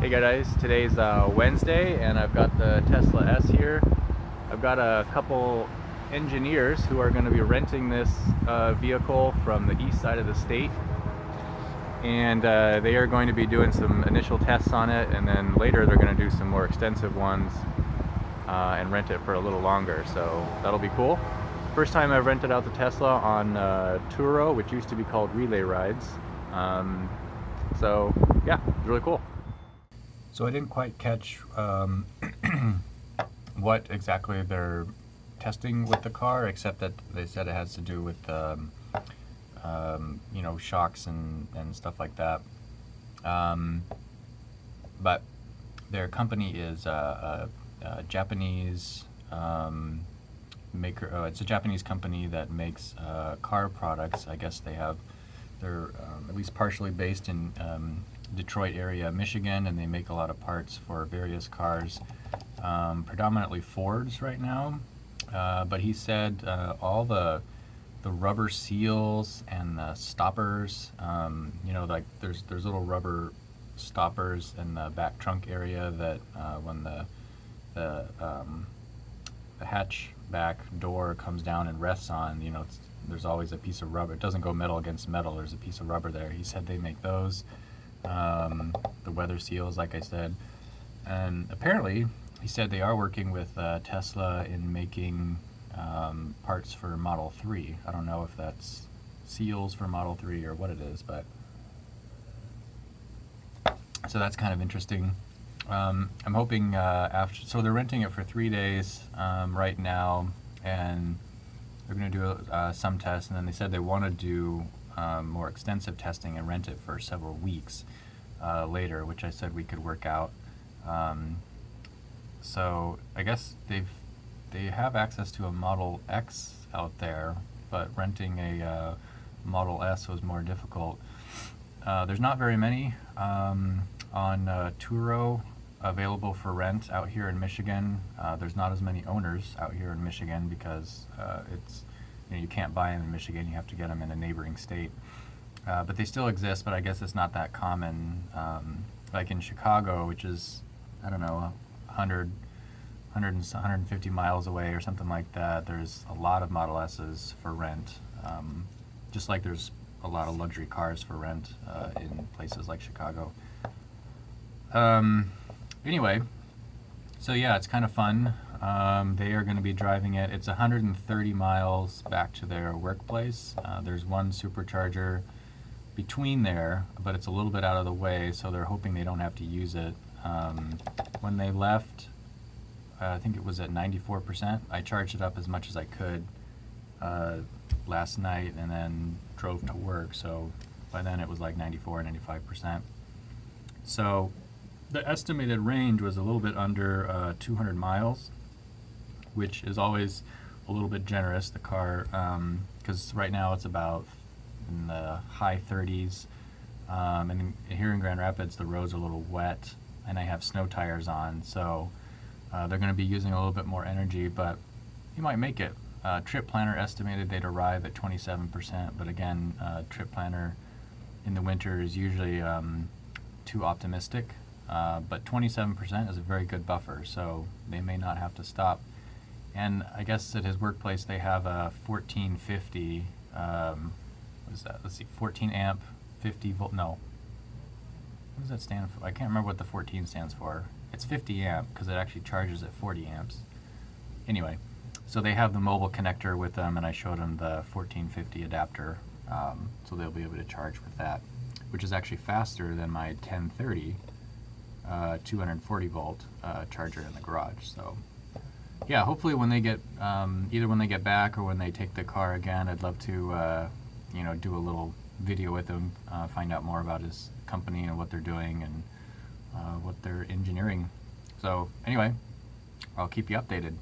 Hey guys, today's Wednesday and I've got the Tesla S here. I've got a couple engineers who are going to be renting this vehicle from the east side of the state, and they are going to be doing some initial tests on it, and then later they're going to do some more extensive ones and rent it for a little longer, so that'll be cool. First time I've rented out the Tesla on Turo, which used to be called Relay Rides. So yeah, it's really cool. So I didn't quite catch what exactly they're testing with the car, except that they said it has to do with you know, shocks and stuff like that. But their company is a Japanese maker. It's a Japanese company that makes car products. I guess they're at least partially based in Detroit area, Michigan, and they make a lot of parts for various cars, predominantly Fords right now. But he said all the rubber seals and the stoppers, you know, like there's little rubber stoppers in the back trunk area that when the hatchback door comes down and rests on, you know, there's always a piece of rubber. It doesn't go metal against metal. There's a piece of rubber there. He said they make those. The weather seals, like I said. And apparently, he said they are working with Tesla in making parts for Model 3. I don't know if that's seals for Model 3 or what it is, but so that's kind of interesting. I'm hoping so they're renting it for 3 days right now, and they're going to do some tests, and then they said they want to do more extensive testing and rent it for several weeks later, which I said we could work out. So I guess they have access to a Model X out there, but renting a Model S was more difficult. There's not very many on Turo available for rent out here in Michigan. There's not as many owners out here in Michigan because it's, you know, you can't buy them in Michigan. You have to get them in a neighboring state. But they still exist, but I guess it's not that common. Like in Chicago, which is, I don't know, 150 miles away or something like that, there's a lot of Model S's for rent. Just like there's a lot of luxury cars for rent in places like Chicago. Anyway, so yeah, it's kind of fun. They are going to be driving it. It's 130 miles back to their workplace. There's one supercharger between there, but it's a little bit out of the way, so they're hoping they don't have to use it. When they left, I think it was at 94%. I charged it up as much as I could last night and then drove to work, so by then it was like 94, 95%. So the estimated range was a little bit under 200 miles, which is always a little bit generous. The car, because right now it's about in the high 30s, and here in Grand Rapids the roads are a little wet, and I have snow tires on, so they're going to be using a little bit more energy, but you might make it. Trip Planner estimated they'd arrive at 27%, but again, Trip Planner in the winter is usually too optimistic. But 27% is a very good buffer, so they may not have to stop. And I guess at his workplace they have a 1450, what is that? Let's see, 14 amp, 50 volt, no. What does that stand for? I can't remember what the 14 stands for. It's 50 amp because it actually charges at 40 amps. Anyway, so they have the mobile connector with them, and I showed them the 1450 adapter, so they'll be able to charge with that, which is actually faster than my 1030. 240 volt charger in the garage. So yeah, hopefully when they get either when they get back or when they take the car again, I'd love to you know, do a little video with him, find out more about his company and what they're doing and what they're engineering. So anyway, I'll keep you updated.